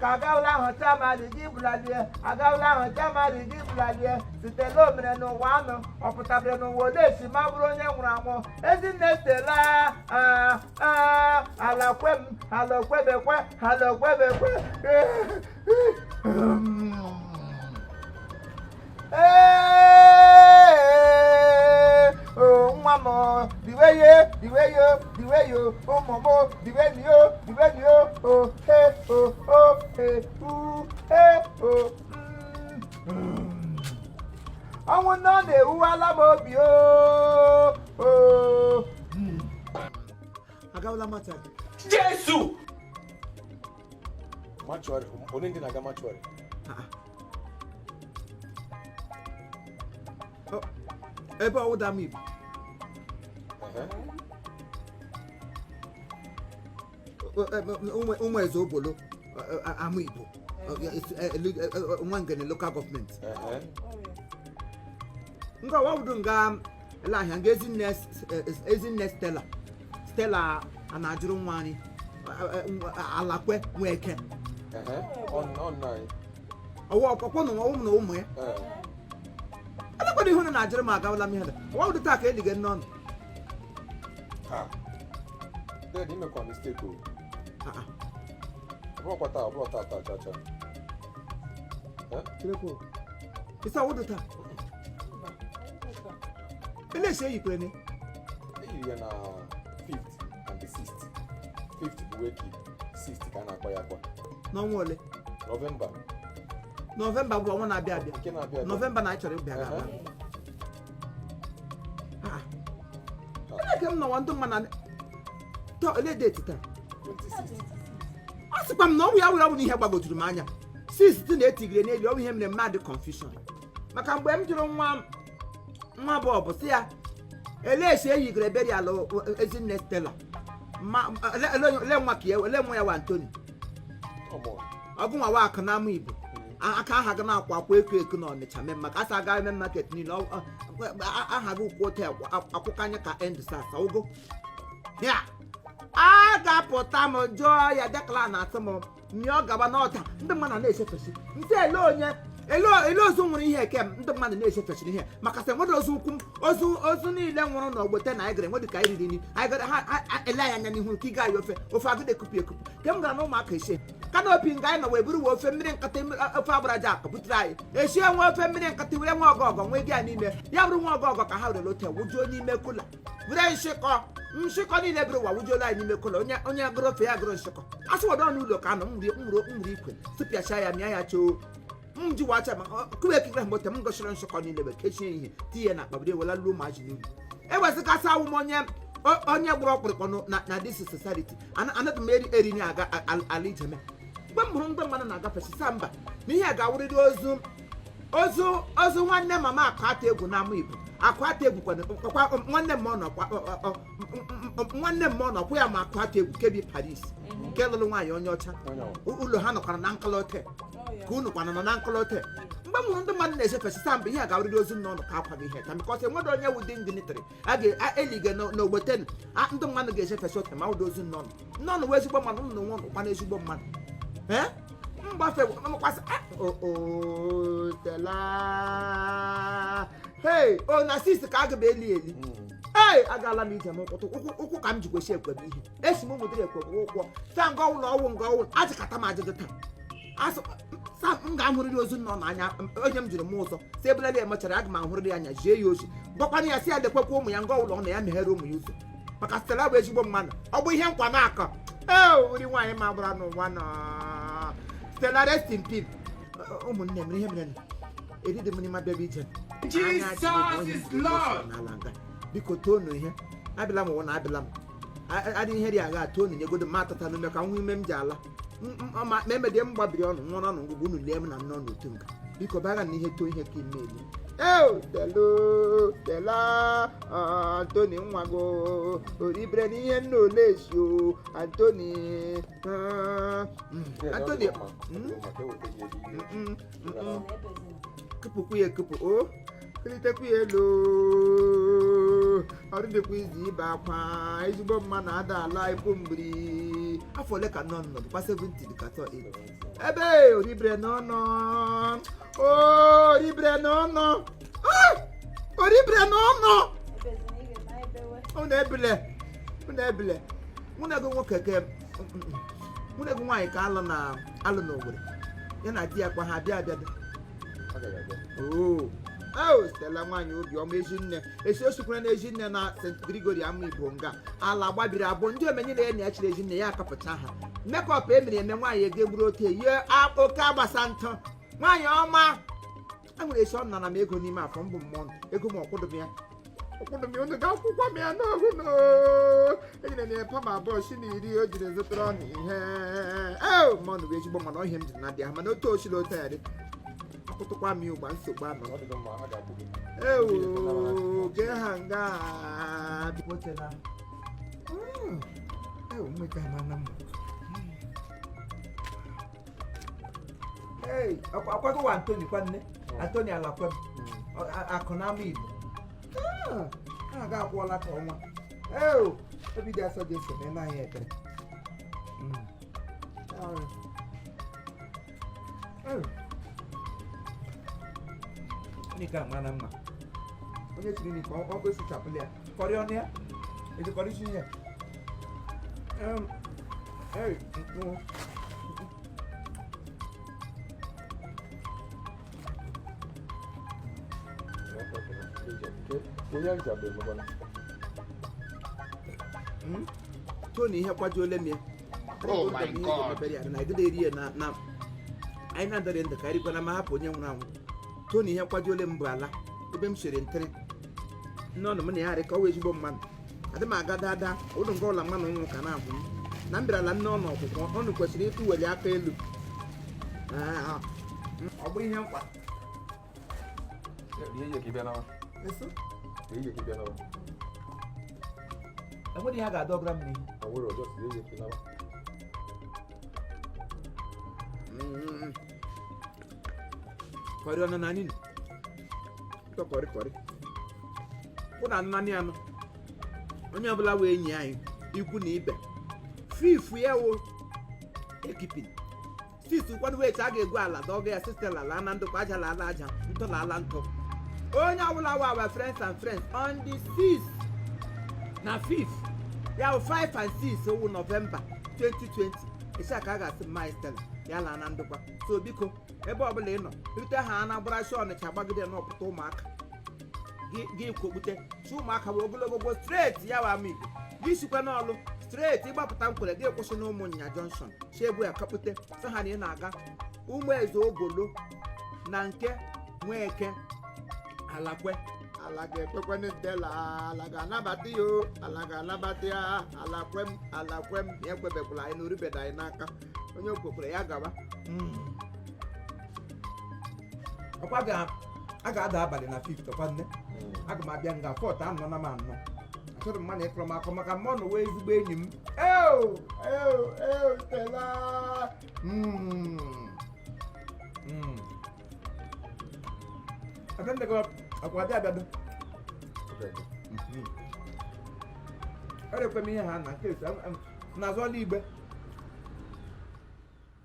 Kagaula Hotama, the Gibladia, Agaula Hotama, the Gibladia, the Telomina no one, or Potabia no Wodeshi, Mabronia Ramo, as in Nestella, Alakwem, Alakwem, oh, Mamma, the way you, oh, Momo, the way you, oh, hey, I want none who I love you, oh, I got a matter. Jesus! Mature, only in a mature. Eba would I mean? Is Obolo, Amaigbo. One getting local government. What would like gazing nest Stella and I don't want it. Alakwem, where can On nine. I walk upon the woman somewhere. Nobody who in Nigeria, what would the tack again none? There didn't make a mistake. Brought out, Chacha. It's all the time. Let's say you can. You are 5th and the 6th. 5th, Wiki, 6th, can acquire. No more. November, one idea. November, naturally. I can't know one to man. Talk a date. 26th. I suppose no, we are only here about to the mania. 1680 grenade, you him the mad confusion. Macam went to one bob, see ya. Let's say you grab allo, as in Nestella. Let me want Tony. I'll go a walk on Amaigbo. I can't have an aqua quick on the Chamem, Macassa Garden Market, you know. I have a quarter, a Pocanya end the Sass. I'll go. Yeah. I got Potamo joy at the clan at some of New Gabanota, the man and nation. Say, Lord, hello, someone here came, the man and nation here. Macassam, what also need them one or what 10 I agree. What the guy did I got a lion and who kick out of Father de Cupia. Come down no market. Cannot be guy away, but we're feminine cutting a Fabra Jack, but try. A share one feminine cutting with a walk on way down in there. Yabu walk how the hotel would you need me cooler? Would I shake off? Shake on in everyone, would you like me colonia on your growth fair grow shock? As what don't look on the Supia Shire Miacho. You watch a quick but the Mungo shock on in the vacation, Tiana, but they will allow my you. It was the Casa Womonia. On your work, now this is society. And another Mary Erina Alita. When man and I got Samba, me I got rid of also one name, Mamma, Quatable Namibu. A Quatable, one name mono, where my Quatable can be Paris. Kelly on your chat. Ulohano can an uncle hotel. Kuno can an uncle hotel. But one the man is a Samba, here I got rid of no cap of the head. And because I'm not within the military, I get elegant no, but then I don't want to get a short amount of none. None where's one man, no one is one. Eh? Oh, Stella. Hey, oh, na sister Kagabeli. Hey, I got a meeting. Who come to go shape with me? It's more with the thank God, no one go. I just got a magic the time. As some gamma was on I am to the most. Say, bloody much a man who they are Jayos. But when I see the Poco and go on the Amherum use. Because Stella was one man. Oh, we have Quanaka. Oh, you want my brother one. Stella rest in peace. Oh, my name, it did the money, my baby. Jesus is Lord. Because Tony here, I belong one, I belong. I didn't hear I got Tony, you go to Martha and the women Jala. Remember them Babylon, one on the woman, lemon and non to because I need to hear him. Oh, Stella, Tony Wago, Librani and no less you, Anthony. Anthony. Couple, oh, kilitekwa elu ọ dịdịkwa izi ibe akwa ezigbo mma na-ada ala ikwu mgbiri afọ ole ka nọ bụkwa 70 dịka 8 ebe oribere n'ọnụ oribere n'ọnụ oribere n'ọnụ unu ebile mụ na ego nwoke ke mụ na ego nwaanyị ka alụ n'Owerri ya na di ya kwa ha abịa Stella nwaanyị obiọma Ezinne esi osikwere na Ezinne na St. Gregory Amaigbo nga ala gbabiri abụọ ndị omenye na enyi ya chiri Ezinne ya akapụcha ha mekọp emere eme nwaanyị ego egburu oke yie oke agbasa ntọ nwaanyị ọma enwere esi ọ nara m ego n'ime afọ mbụ mmụọ ego m ọkwụdụm ya unu ga-akwụkwọ m ya n'ohu enyere na epa ma abụọ si na 10 o jiri zụtara ọnụ ihe mmanụ bụ ezigbo mana ọhịa m jiri na dị ha mana otu osiri otu ya dị akwụtụkwa m ya ụgba nsogbu anọ ge ha nga akwago wa Antoni kwa nne Antoni Alakwem akụ na Amaigbo a ga-akwụọla ka ọnwa obi dị asọ dị ese na anyị ekere nika mana mma onye chiri nika ọkụ esichapụla ya kọrị ọnụ ya ejikọrọ isi ihe Tony ihe kwajuole m ya na egide eri ya na anyị na-adọrị ndụ ka erikwana ma hapụ onye nwụrụ anwụ Tony ihe kwajuole m bụ ala ebe m siri ntịrị n'ọnụ m na ya harị ka ọ wee ezigbo mmadụ adị m aga dada ụlọ nga ụlọ mmanụ nwụ ka na-abụ m na m bịarala nne ọnụ ọkwụkwọ ọnụ kwesịrị ịtụ weli aka elu ọ bụ ihe nkwa enwere ihe a ga-adọgara m n'ihu kọrị ọnụ na ninu kọrị kwụ na nnanị anọ onye ọbụla wee enyi anyị ikwu na ibe fifu ya wo ekipin sisi kwado wee a ga-egwu ala dọga ya sistem ala na ndụkwa aja ala aja ntọ na ala ntọ onye ọbụla wa our friends and friends on the 6th na 5th ya 5 and 6 owu November 2020 isi aka a ga-asị mma Stella ya la na ndụkwa so biko ebe ọbụla ị nọ rute ha na gbara shi Ọnịcha gbagide n'ọpụta ụmụaka gị kwokpute si ụmụaka wee ogologo straight ya wa Amaigbo gị sikwa n'ọlụ straight ịgbapụta nkwere gị kwụsị na Ụmụnnya Junction si ebu ya kapute so ha na ị na-aga ụmụ eze ogolo na nke Nweke Alakwe ala ga-ekwekwana Stella ala ga-anabata ya ala ga-anabata ya Alakwem ya ekwebekwala anyị na oribeda anyị n'aka onye okwekwere ya gawa ọkwa a ga-ada abalị na 5th ọkwa nne aga m abịa nga 4th anọ na m anọ achọrọ m mmadụ ịkọrọ m akọ maka mmụọ na wee ezigbo enyi m Stella aka ndị gị ọkwa dị abịado erekwe m ihe ha na nke n'azụ ọla igbe